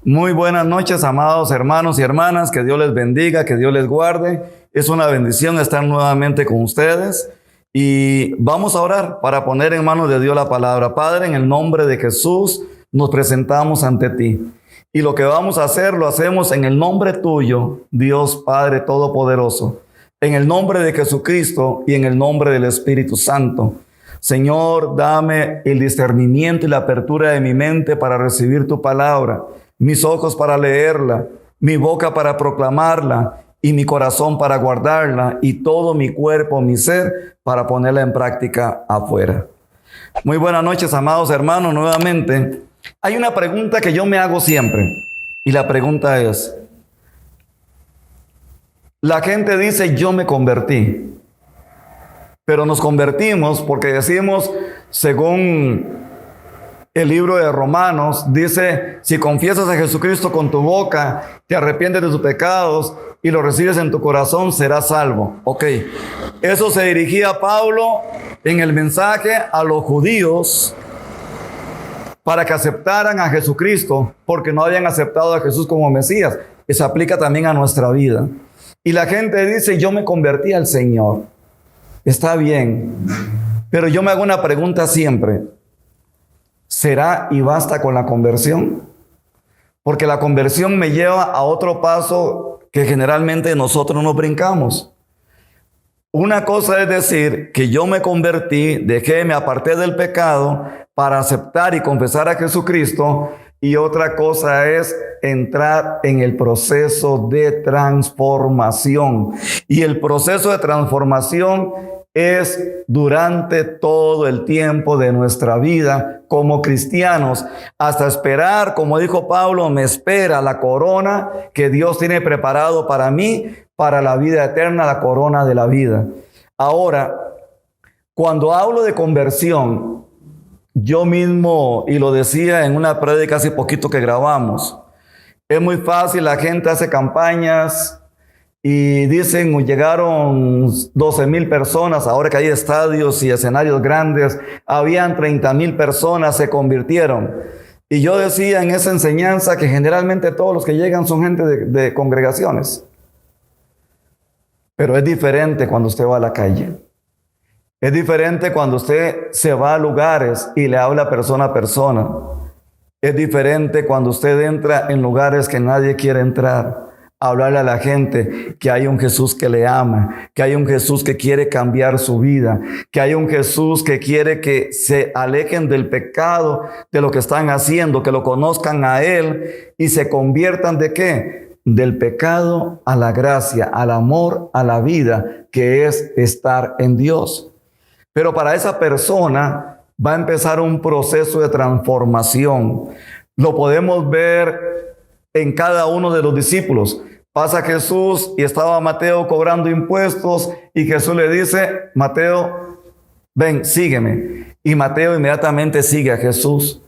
Muy buenas noches, amados hermanos y hermanas, que Dios les bendiga, que Dios les guarde. Es una bendición estar nuevamente con ustedes y vamos a orar para poner en manos de Dios la palabra. Padre, en el nombre de Jesús nos presentamos ante ti y lo que vamos a hacer lo hacemos en el nombre tuyo, Dios Padre Todopoderoso, en el nombre de Jesucristo y en el nombre del Espíritu Santo. Señor, dame el discernimiento y la apertura de mi mente para recibir tu palabra, mis ojos para leerla, mi boca para proclamarla y mi corazón para guardarla y todo mi cuerpo, mi ser para ponerla en práctica afuera. Muy buenas noches, amados hermanos, nuevamente. Hay una pregunta que yo me hago siempre y la pregunta es, la gente dice yo me convertí, pero nos convertimos porque decimos, según el libro de Romanos, dice, si confiesas a Jesucristo con tu boca, te arrepientes de tus pecados y lo recibes en tu corazón, serás salvo. Ok, eso se dirigía a Pablo en el mensaje a los judíos para que aceptaran a Jesucristo, porque no habían aceptado a Jesús como Mesías. Eso aplica también a nuestra vida. Y la gente dice, yo me convertí al Señor. Está bien, pero yo me hago una pregunta siempre. ¿Será y basta con la conversión? Porque la conversión me lleva a otro paso que generalmente nosotros nos brincamos. Una cosa es decir que yo me convertí, me aparté del pecado para aceptar y confesar a Jesucristo, y otra cosa es entrar en el proceso de transformación. Y el proceso de transformación es durante todo el tiempo de nuestra vida como cristianos, hasta esperar, como dijo Pablo, me espera la corona que Dios tiene preparado para mí, para la vida eterna, la corona de la vida. Ahora, cuando hablo de conversión, yo mismo, y lo decía en una prédica hace poquito que grabamos, es muy fácil, la gente hace campañas y dicen, llegaron 12,000 personas, ahora que hay estadios y escenarios grandes, habían 30,000 personas, se convirtieron. Y yo decía en esa enseñanza que generalmente todos los que llegan son gente de congregaciones. Pero es diferente cuando usted va a la calle. Es diferente cuando usted se va a lugares y le habla persona a persona. Es diferente cuando usted entra en lugares que nadie quiere entrar. Hablarle a la gente que hay un Jesús que le ama, que hay un Jesús que quiere cambiar su vida, que hay un Jesús que quiere que se alejen del pecado, de lo que están haciendo, que lo conozcan a Él y se conviertan ¿de qué? Del pecado a la gracia, al amor, a la vida, que es estar en Dios. Pero para esa persona va a empezar un proceso de transformación. Lo podemos ver en cada uno de los discípulos. Pasa Jesús y estaba Mateo cobrando impuestos y Jesús le dice, Mateo, ven, sígueme. Y Mateo inmediatamente sigue a Jesús.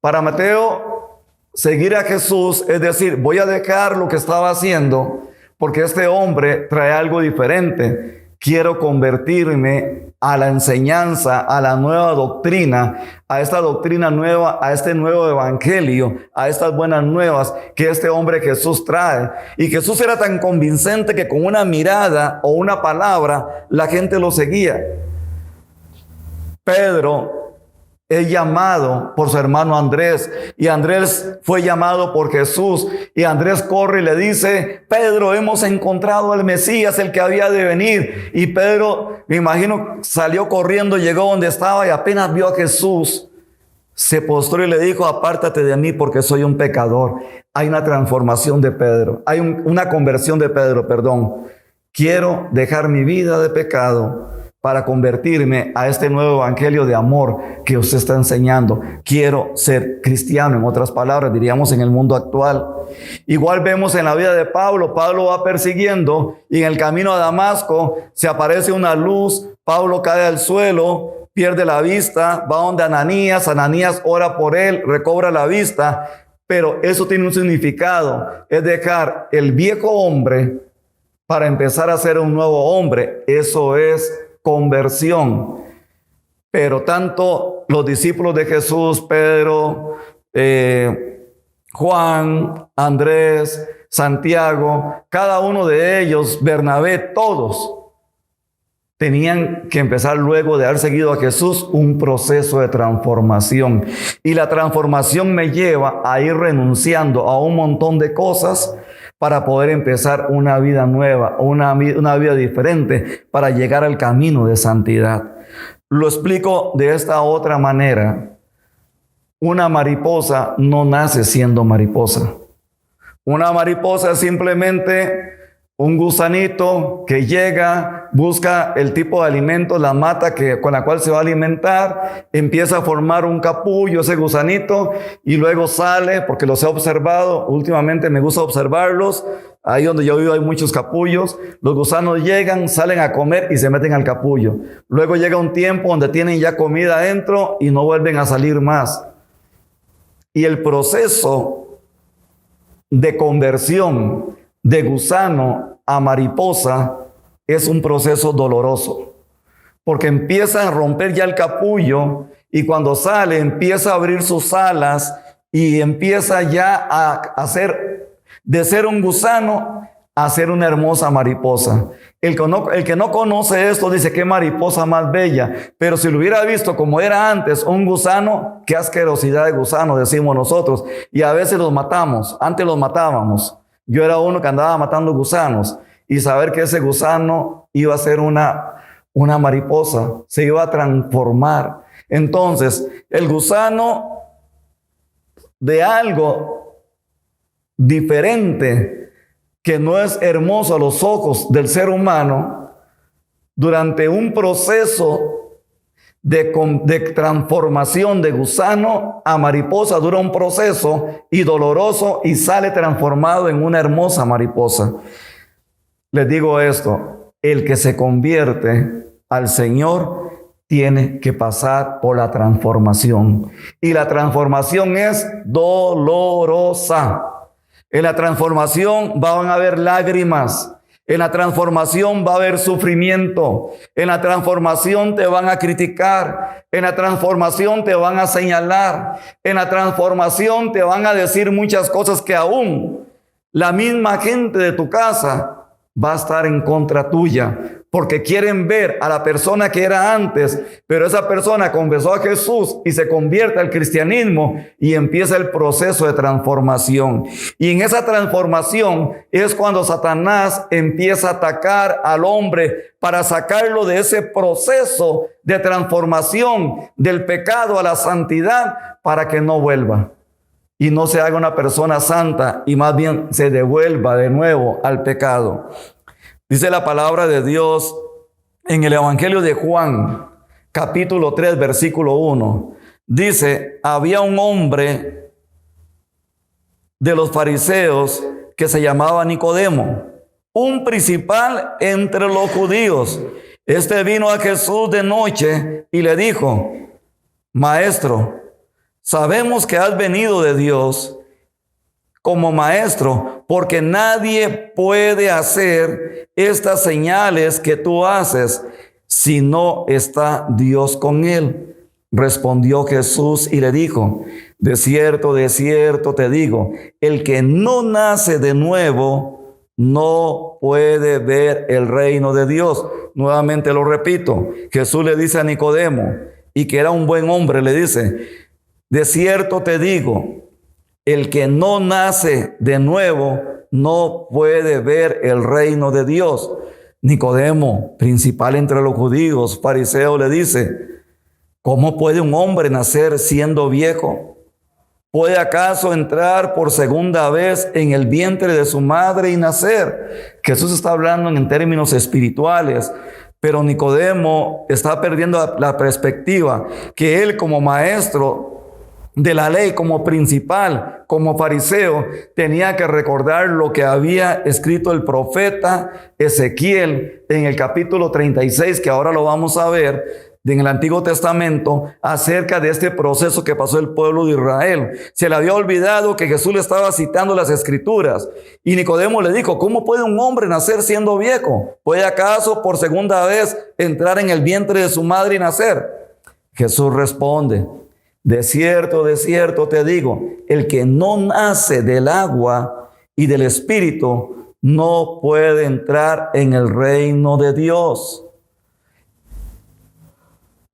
Para Mateo, seguir a Jesús es decir, voy a dejar lo que estaba haciendo porque este hombre trae algo diferente. Quiero convertirme a la enseñanza, a la nueva doctrina, a esta doctrina nueva, a este nuevo evangelio, a estas buenas nuevas que este hombre Jesús trae. Y Jesús era tan convincente que con una mirada o una palabra la gente lo seguía. Pedro es llamado por su hermano Andrés y Andrés fue llamado por Jesús y Andrés corre y le dice, Pedro, hemos encontrado al Mesías, el que había de venir. Y Pedro, me imagino, salió corriendo, llegó donde estaba y apenas vio a Jesús, se postró y le dijo, apártate de mí porque soy un pecador. Hay una transformación de Pedro, hay una conversión de Pedro, perdón. Quiero dejar mi vida de pecado para convertirme a este nuevo evangelio de amor que usted está enseñando. Quiero ser cristiano, en otras palabras, diríamos en el mundo actual. Igual vemos en la vida de Pablo. Pablo va persiguiendo y en el camino a Damasco se aparece una luz. Pablo cae al suelo, pierde la vista, va donde Ananías. Ananías ora por él, recobra la vista. Pero eso tiene un significado, es dejar el viejo hombre para empezar a ser un nuevo hombre. Eso es conversión. Pero tanto los discípulos de Jesús, Pedro, Juan, Andrés, Santiago, cada uno de ellos, Bernabé, todos tenían que empezar, luego de haber seguido a Jesús, un proceso de transformación. Y la transformación me lleva a ir renunciando a un montón de cosas para poder empezar una vida nueva, una vida diferente, para llegar al camino de santidad. Lo explico de esta otra manera. Una mariposa no nace siendo mariposa. Una mariposa es simplemente un gusanito que llega, busca el tipo de alimento, la mata con la cual se va a alimentar, empieza a formar un capullo, ese gusanito, y luego sale, porque los he observado, últimamente me gusta observarlos, ahí donde yo vivo hay muchos capullos, los gusanos llegan, salen a comer y se meten al capullo. Luego llega un tiempo donde tienen ya comida adentro y no vuelven a salir más. Y el proceso de conversión de gusano a mariposa es un proceso doloroso, porque empieza a romper ya el capullo y cuando sale empieza a abrir sus alas y empieza ya a hacer, de ser un gusano a ser una hermosa mariposa. El que no conoce esto dice: qué mariposa más bella, pero si lo hubiera visto como era antes, un gusano, qué asquerosidad de gusano, decimos nosotros, y a veces los matamos. Antes los matábamos. Yo era uno que andaba matando gusanos, y saber que ese gusano iba a ser una mariposa, se iba a transformar. Entonces, el gusano de algo diferente que no es hermoso a los ojos del ser humano, durante un proceso de transformación de gusano a mariposa, dura un proceso y doloroso, y sale transformado en una hermosa mariposa. Les digo esto: el que se convierte al Señor tiene que pasar por la transformación, y la transformación es dolorosa. En la transformación van a haber lágrimas. En la transformación va a haber sufrimiento. En la transformación te van a criticar. En la transformación te van a señalar. En la transformación te van a decir muchas cosas que aún la misma gente de tu casa va a estar en contra tuya, porque quieren ver a la persona que era antes, pero esa persona confesó a Jesús y se convierte al cristianismo y empieza el proceso de transformación. Y en esa transformación es cuando Satanás empieza a atacar al hombre para sacarlo de ese proceso de transformación del pecado a la santidad, para que no vuelva y no se haga una persona santa, y más bien se devuelva de nuevo al pecado. Dice la palabra de Dios en el Evangelio de Juan, capítulo 3, versículo 1. Dice: había un hombre de los fariseos que se llamaba Nicodemo, un principal entre los judíos. Este vino a Jesús de noche y le dijo: Maestro, sabemos que has venido de Dios como maestro, porque nadie puede hacer estas señales que tú haces si no está Dios con él. Respondió Jesús y le dijo: de cierto te digo, el que no nace de nuevo no puede ver el reino de Dios. Nuevamente lo repito, Jesús le dice a Nicodemo, y que era un buen hombre, le dice: de cierto te digo, el que no nace de nuevo no puede ver el reino de Dios. Nicodemo, principal entre los judíos, fariseo, le dice: ¿cómo puede un hombre nacer siendo viejo? ¿Puede acaso entrar por segunda vez en el vientre de su madre y nacer? Jesús está hablando en términos espirituales, Pero Nicodemo está perdiendo la perspectiva que él como maestro de la ley, como principal, como fariseo, tenía que recordar lo que había escrito el profeta Ezequiel en el capítulo 36, que ahora lo vamos a ver, en el Antiguo Testamento, acerca de este proceso que pasó el pueblo de Israel. Se le había olvidado que Jesús le estaba citando las Escrituras. Y Nicodemo le dijo, ¿cómo puede un hombre nacer siendo viejo? ¿Puede acaso por segunda vez entrar en el vientre de su madre y nacer? Jesús responde, de cierto te digo, el que no nace del agua y del Espíritu no puede entrar en el reino de Dios.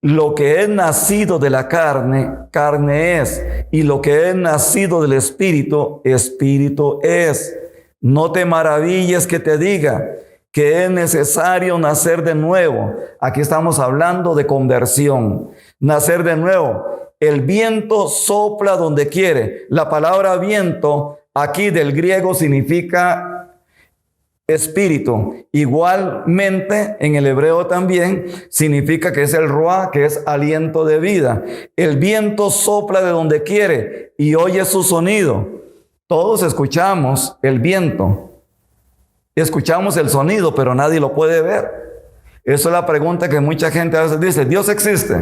Lo que es nacido de la carne, carne es, y lo que es nacido del Espíritu, Espíritu es. No te maravilles que te diga que es necesario nacer de nuevo. Aquí estamos hablando de conversión, nacer de nuevo. El viento sopla donde quiere. La palabra viento aquí del griego significa espíritu. Igualmente en el hebreo también significa que es el ruá, que es aliento de vida. El viento sopla de donde quiere y oye su sonido. Todos escuchamos el viento. Escuchamos el sonido, pero nadie lo puede ver. Esa es la pregunta que mucha gente a veces dice, ¿Dios existe?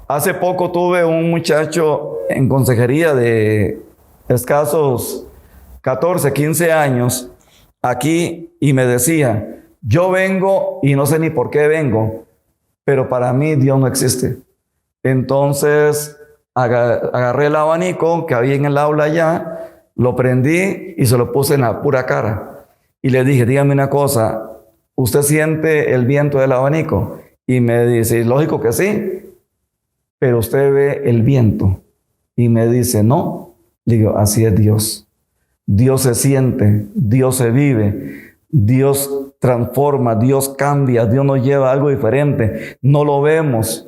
Hace poco tuve un muchacho en consejería de escasos 14, 15 años aquí y me decía, yo vengo y no sé ni por qué vengo, pero para mí Dios no existe. Entonces agarré el abanico que había en el aula allá, lo prendí y se lo puse en la pura cara. Y le dije, dígame una cosa, ¿usted siente el viento del abanico? Y me dice, lógico que sí, pero usted ve el viento. Y me dice, no. Le digo, así es Dios. Dios se siente, Dios se vive, Dios transforma, Dios cambia, Dios nos lleva a algo diferente. No lo vemos,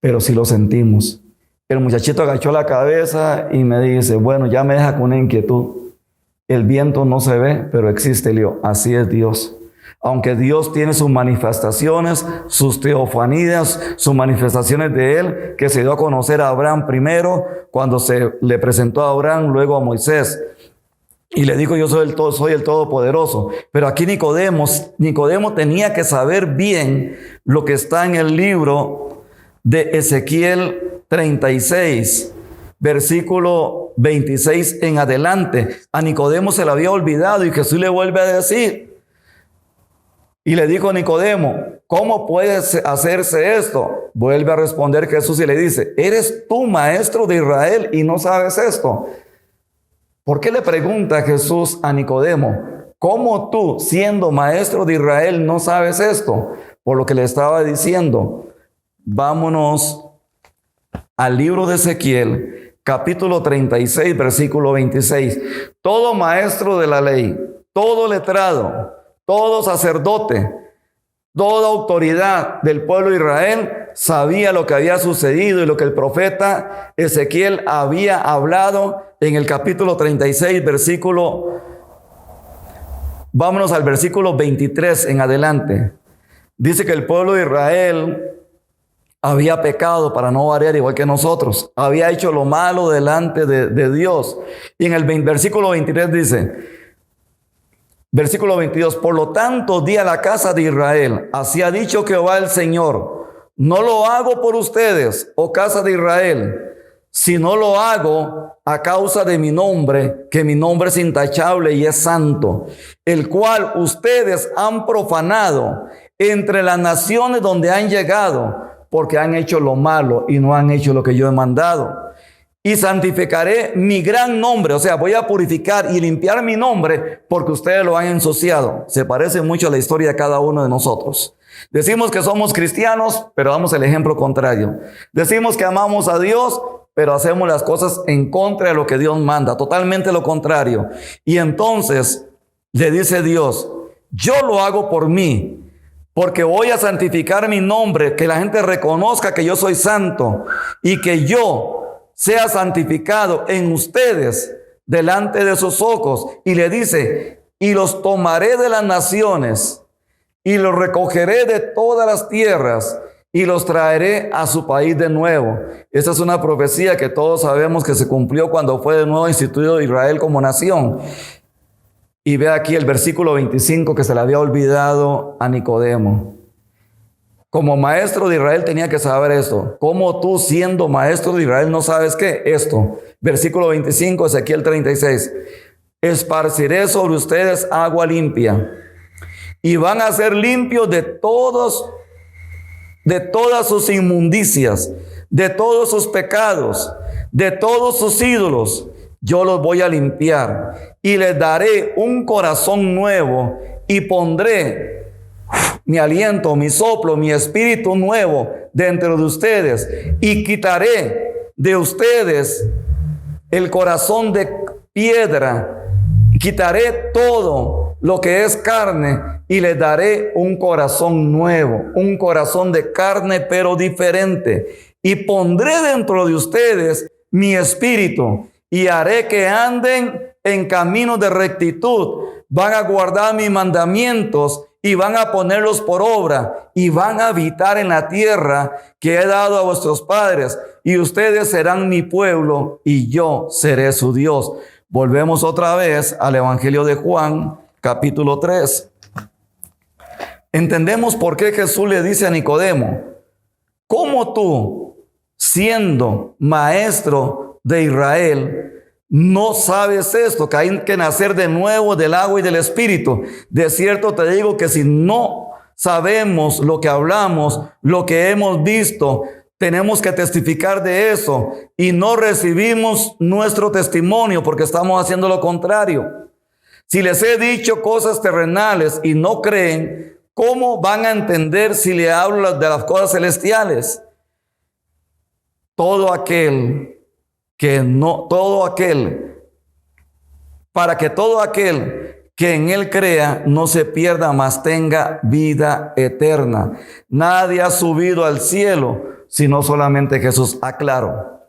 pero sí lo sentimos. El muchachito agachó la cabeza y me dice, bueno, ya me deja con una inquietud. El viento no se ve, pero existe. Le digo, así es Dios. Aunque Dios tiene sus manifestaciones, sus teofanías, sus manifestaciones de Él, que se dio a conocer a Abraham primero, cuando se le presentó a Abraham, luego a Moisés. Y le dijo, yo soy el Todopoderoso. Pero aquí Nicodemo tenía que saber bien lo que está en el libro de Ezequiel 36, versículo 26 en adelante. A Nicodemo se le había olvidado y Jesús le vuelve a decir, y le dijo a Nicodemo, ¿cómo puede hacerse esto? Vuelve a responder Jesús y le dice, ¿eres tú maestro de Israel y no sabes esto? ¿Por qué le pregunta Jesús a Nicodemo, ¿cómo tú, siendo maestro de Israel, no sabes esto? Por lo que le estaba diciendo. Vámonos al libro de Ezequiel, capítulo 36, versículo 26. Todo maestro de la ley, todo letrado, todo sacerdote, toda autoridad del pueblo de Israel sabía lo que había sucedido y lo que el profeta Ezequiel había hablado en el capítulo 36, vámonos al versículo 23 en adelante. Dice que el pueblo de Israel había pecado, para no variar, igual que nosotros. Había hecho lo malo delante de Dios. Y en el versículo 23 dice, versículo 22, por lo tanto di a la casa de Israel, así ha dicho Jehová el Señor, no lo hago por ustedes, oh casa de Israel, sino lo hago a causa de mi nombre, que mi nombre es intachable y es santo, el cual ustedes han profanado entre las naciones donde han llegado, porque han hecho lo malo y no han hecho lo que yo he mandado. Y santificaré mi gran nombre, o sea, voy a purificar y limpiar mi nombre porque ustedes lo han ensuciado. Se parece mucho a la historia de cada uno de nosotros. Decimos que somos cristianos, pero damos el ejemplo contrario. Decimos que amamos a Dios, pero hacemos las cosas en contra de lo que Dios manda, totalmente lo contrario. Y entonces le dice Dios, yo lo hago por mí, porque voy a santificar mi nombre, que la gente reconozca que yo soy santo y que yo sea santificado en ustedes delante de sus ojos. Y le dice, y los tomaré de las naciones y los recogeré de todas las tierras y los traeré a su país de nuevo. Esta es una profecía que todos sabemos que se cumplió cuando fue de nuevo instituido Israel como nación. Y ve aquí el versículo 25 que se le había olvidado a Nicodemo. Como maestro de Israel tenía que saber esto. ¿Cómo tú, siendo maestro de Israel, no sabes qué? Esto. Versículo 25, Ezequiel 36. Esparciré sobre ustedes agua limpia y van a ser limpios de todas sus inmundicias, de todos sus pecados, de todos sus ídolos. Yo los voy a limpiar y les daré un corazón nuevo y pondré mi aliento, mi soplo, mi espíritu nuevo dentro de ustedes y quitaré de ustedes el corazón de piedra, quitaré todo lo que es carne y les daré un corazón nuevo, un corazón de carne pero diferente, y pondré dentro de ustedes mi espíritu y haré que anden en caminos de rectitud, van a guardar mis mandamientos y van a ponerlos por obra y van a habitar en la tierra que he dado a vuestros padres, y ustedes serán mi pueblo y yo seré su Dios. Volvemos otra vez al Evangelio de Juan, capítulo 3. Entendemos por qué Jesús le dice a Nicodemo: ¿cómo tú, siendo maestro de Israel, no sabes esto? Que hay que nacer de nuevo del agua y del espíritu. De cierto te digo que si no sabemos lo que hablamos, lo que hemos visto, tenemos que testificar de eso y no recibimos nuestro testimonio porque estamos haciendo lo contrario. Si les he dicho cosas terrenales y no creen, ¿cómo van a entender si le hablo de las cosas celestiales? Para que todo aquel que en él crea no se pierda, mas tenga vida eterna. Nadie ha subido al cielo, sino solamente Jesús. Aclaro.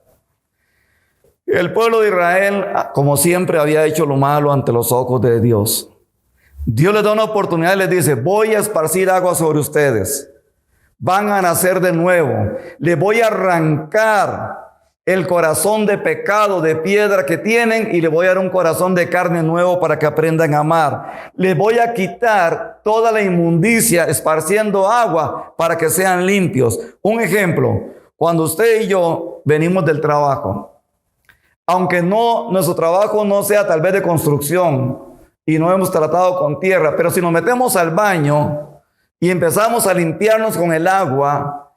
El pueblo de Israel, como siempre, había hecho lo malo ante los ojos de Dios. Dios les da una oportunidad y les dice: voy a esparcir agua sobre ustedes. Van a nacer de nuevo. Les voy a arrancar el corazón de pecado, de piedra que tienen, y les voy a dar un corazón de carne nuevo para que aprendan a amar. Les voy a quitar toda la inmundicia esparciendo agua para que sean limpios. Un ejemplo: cuando usted y yo venimos del trabajo, aunque nuestro trabajo no sea tal vez de construcción y no hemos tratado con tierra, pero si nos metemos al baño y empezamos a limpiarnos con el agua,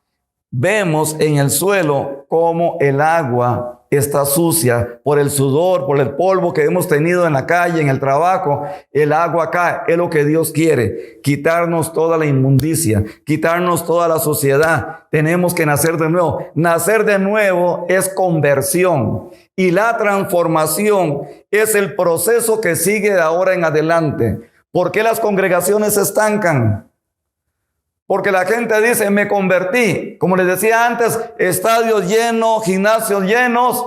vemos en el suelo cómo el agua está sucia por el sudor, por el polvo que hemos tenido en la calle, en el trabajo. El agua cae. Es lo que Dios quiere: quitarnos toda la inmundicia, quitarnos toda la suciedad. Tenemos que nacer de nuevo. Nacer de nuevo es conversión, y la transformación es el proceso que sigue de ahora en adelante. ¿Por qué las congregaciones se estancan? Porque la gente dice: me convertí. Como les decía antes, estadios llenos, gimnasios llenos,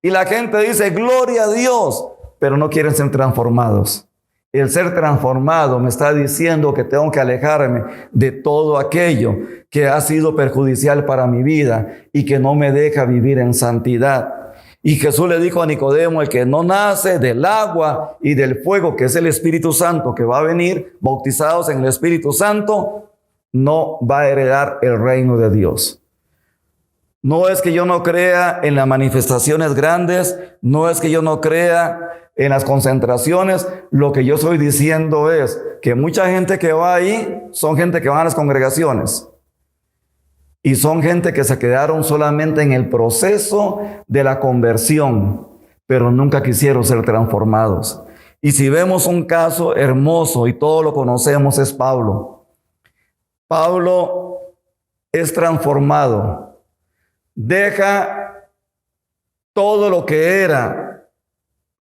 y la gente dice: gloria a Dios, pero no quieren ser transformados. El ser transformado me está diciendo que tengo que alejarme de todo aquello que ha sido perjudicial para mi vida y que no me deja vivir en santidad. Y Jesús le dijo a Nicodemo: el que no nace del agua y del fuego, que es el Espíritu Santo que va a venir, bautizados en el Espíritu Santo, no va a heredar el reino de Dios. No es que yo no crea en las manifestaciones grandes, no es que yo no crea en las concentraciones. Lo que yo estoy diciendo es que mucha gente que va ahí son gente que va a las congregaciones, y son gente que se quedaron solamente en el proceso de la conversión, pero nunca quisieron ser transformados. Y si vemos un caso hermoso, y todos lo conocemos, es Pablo. Pablo es transformado, deja todo lo que era,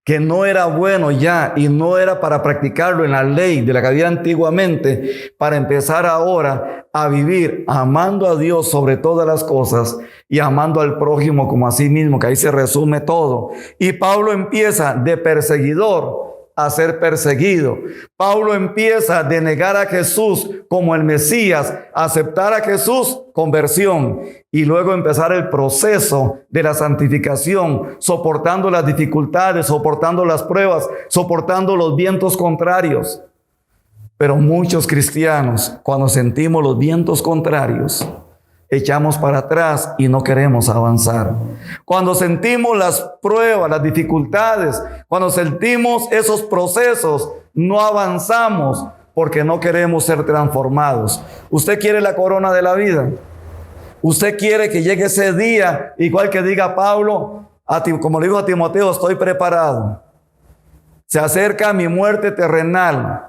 que no era bueno ya, y no era para practicarlo en la ley de la que había antiguamente, para empezar ahora a vivir amando a Dios sobre todas las cosas y amando al prójimo como a sí mismo, que ahí se resume todo. Y Pablo empieza de perseguidor a ser perseguido. Pablo empieza a denegar a Jesús como el Mesías, a aceptar a Jesús, conversión, y luego empezar el proceso de la santificación, soportando las dificultades, soportando las pruebas, soportando los vientos contrarios. Pero muchos cristianos, cuando sentimos los vientos contrarios, echamos para atrás y no queremos avanzar. Cuando sentimos las pruebas, las dificultades, cuando sentimos esos procesos, no avanzamos porque no queremos ser transformados. ¿Usted quiere la corona de la vida? ¿Usted quiere que llegue ese día, igual que diga Pablo, como le dijo a Timoteo, estoy preparado? Se acerca mi muerte terrenal,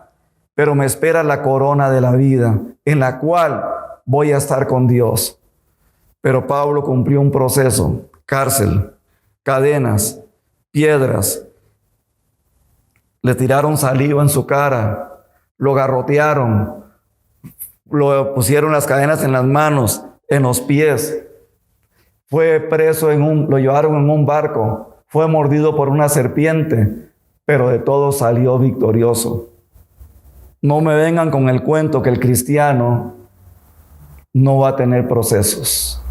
pero me espera la corona de la vida, en la cual voy a estar con Dios. Pero Pablo cumplió un proceso: cárcel, cadenas, piedras. Le tiraron saliva en su cara, lo garrotearon, lo pusieron las cadenas en las manos, en los pies. Fue preso lo llevaron en un barco, fue mordido por una serpiente, pero de todo salió victorioso. No me vengan con el cuento que el cristiano no va a tener procesos.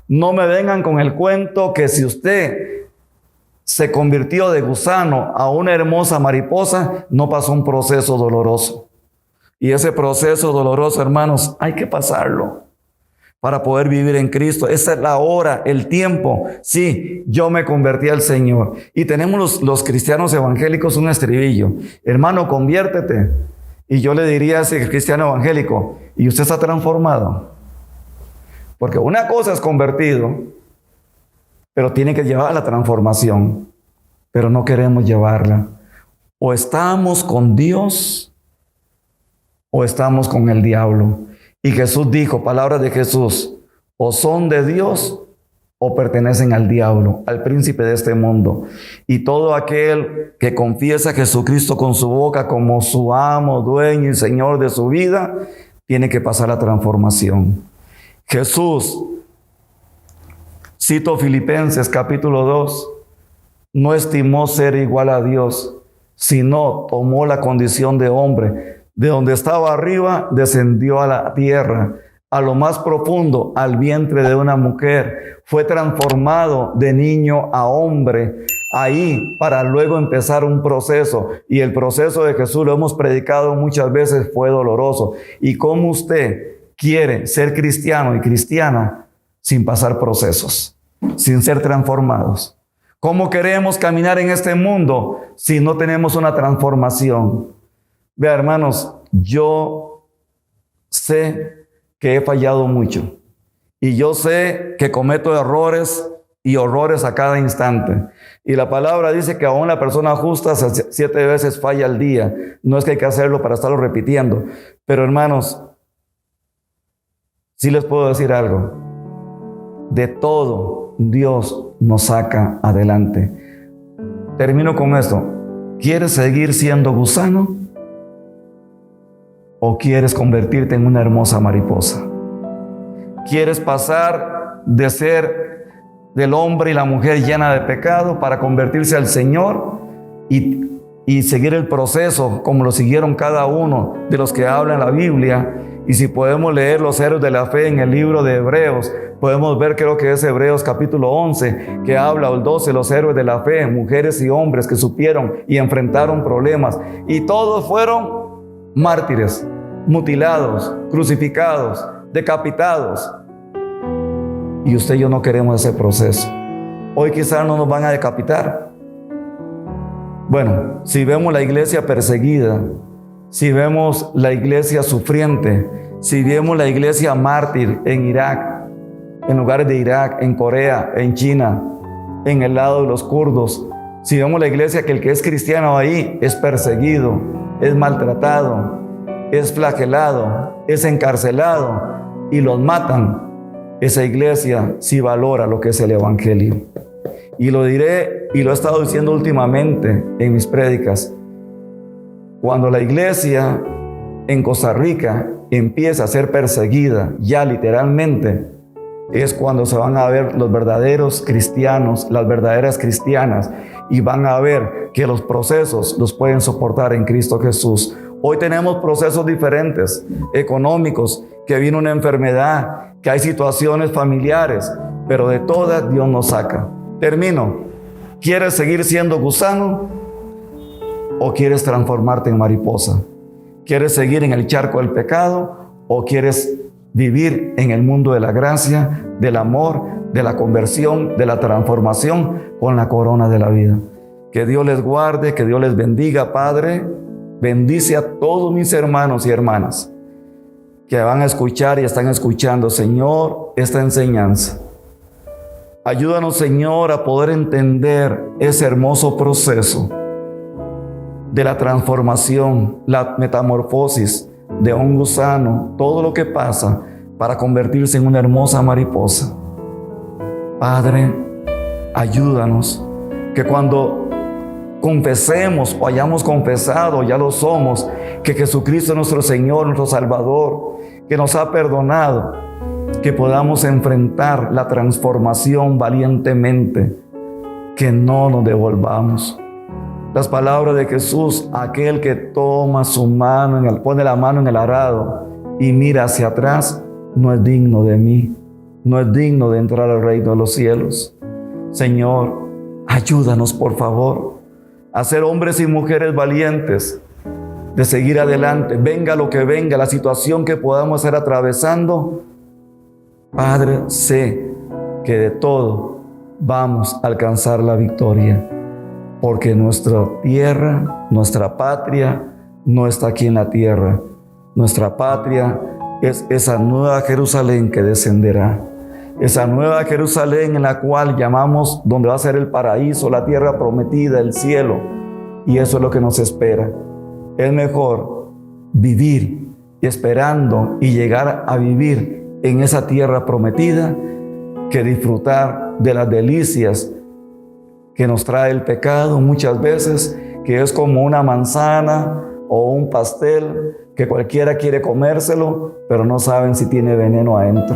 No me vengan con el cuento que si usted se convirtió de gusano a una hermosa mariposa, no pasó un proceso doloroso. Y ese proceso doloroso, hermanos, hay que pasarlo para poder vivir en Cristo. Esa es la hora, el tiempo. Sí, yo me convertí al Señor. Y tenemos los cristianos evangélicos un estribillo: hermano, conviértete. Y yo le diría a ese cristiano evangélico: ¿y usted está transformado? Porque una cosa es convertido, pero tiene que llevar la transformación. Pero no queremos llevarla. O estamos con Dios o estamos con el diablo. Y Jesús dijo, palabras de Jesús: o son de Dios o pertenecen al diablo, al príncipe de este mundo. Y todo aquel que confiesa a Jesucristo con su boca como su amo, dueño y Señor de su vida, tiene que pasar la transformación. Jesús, cito Filipenses capítulo 2, no estimó ser igual a Dios, sino tomó la condición de hombre. De donde estaba arriba, descendió a la tierra, a lo más profundo, al vientre de una mujer. Fue transformado de niño a hombre, ahí para luego empezar un proceso. Y el proceso de Jesús, lo hemos predicado muchas veces, fue doloroso. ¿Y cómo usted quiere ser cristiano y cristiana sin pasar procesos, sin ser transformados? ¿Cómo queremos caminar en este mundo si no tenemos una transformación? Vea, hermanos, yo sé que he fallado mucho y yo sé que cometo errores y horrores a cada instante. Y la palabra dice que aún la persona justa 7 veces falla al día. No es que hay que hacerlo para estarlo repitiendo. Pero hermanos, sí les puedo decir algo. De todo, Dios nos saca adelante. Termino con esto. ¿Quieres seguir siendo gusano? ¿O quieres convertirte en una hermosa mariposa? ¿Quieres pasar de ser del hombre y la mujer llena de pecado para convertirse al Señor y seguir el proceso como lo siguieron cada uno de los que hablan la Biblia? Y si podemos leer los héroes de la fe en el libro de Hebreos, podemos ver, creo que es Hebreos capítulo 11, que habla, o el 12, los héroes de la fe, mujeres y hombres que supieron y enfrentaron problemas. Y todos fueron mártires, mutilados, crucificados, decapitados. Y usted y yo no queremos ese proceso. Hoy quizás no nos van a decapitar. Bueno, si vemos la iglesia perseguida, si vemos la iglesia sufriente, si vemos la iglesia mártir en Irak, en lugares de Irak, en Corea, en China, en el lado de los kurdos, si vemos la iglesia que el que es cristiano ahí es perseguido, es maltratado, es flagelado, es encarcelado y los matan, esa iglesia sí valora lo que es el evangelio. Y lo diré, y lo he estado diciendo últimamente en mis prédicas: cuando la iglesia en Costa Rica empieza a ser perseguida, ya literalmente, es cuando se van a ver los verdaderos cristianos, las verdaderas cristianas, y van a ver que los procesos los pueden soportar en Cristo Jesús. Hoy tenemos procesos diferentes, económicos, que viene una enfermedad, que hay situaciones familiares, pero de todas Dios nos saca. Termino. ¿Quieres seguir siendo gusano o quieres transformarte en mariposa? ¿Quieres seguir en el charco del pecado o quieres vivir en el mundo de la gracia, del amor, de la conversión, de la transformación con la corona de la vida? Que Dios les guarde, que Dios les bendiga, Padre. Bendice a todos mis hermanos y hermanas que van a escuchar y están escuchando, Señor, esta enseñanza. Ayúdanos, Señor, a poder entender ese hermoso proceso de la transformación, la metamorfosis de un gusano, todo lo que pasa para convertirse en una hermosa mariposa. Padre, ayúdanos, que cuando confesemos o hayamos confesado, ya lo somos, que Jesucristo es nuestro Señor, nuestro Salvador, que nos ha perdonado, que podamos enfrentar la transformación valientemente, que no nos devolvamos. Las palabras de Jesús: aquel que toma su mano, pone la mano en el arado y mira hacia atrás, no es digno de mí, no es digno de entrar al reino de los cielos. Señor, ayúdanos, por favor, a ser hombres y mujeres valientes, de seguir adelante, venga lo que venga, la situación que podamos estar atravesando. Padre, sé que de todo vamos a alcanzar la victoria, porque nuestra tierra, nuestra patria, no está aquí en la tierra. Nuestra patria es esa nueva Jerusalén que descenderá. Esa nueva Jerusalén en la cual llamamos, donde va a ser el paraíso, la tierra prometida, el cielo. Y eso es lo que nos espera. Es mejor vivir esperando y llegar a vivir en esa tierra prometida que disfrutar de las delicias que nos trae el pecado muchas veces, que es como una manzana o un pastel que cualquiera quiere comérselo, pero no saben si tiene veneno adentro.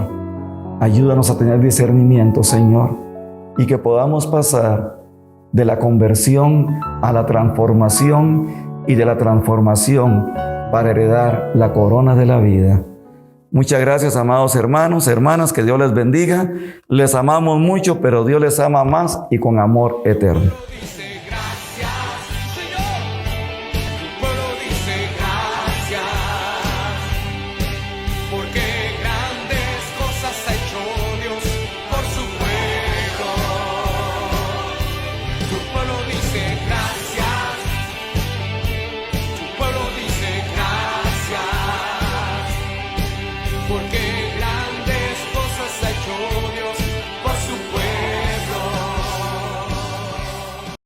Ayúdanos a tener discernimiento, Señor, y que podamos pasar de la conversión a la transformación y de la transformación para heredar la corona de la vida. Muchas gracias, amados hermanos, hermanas, que Dios les bendiga. Les amamos mucho, pero Dios les ama más y con amor eterno.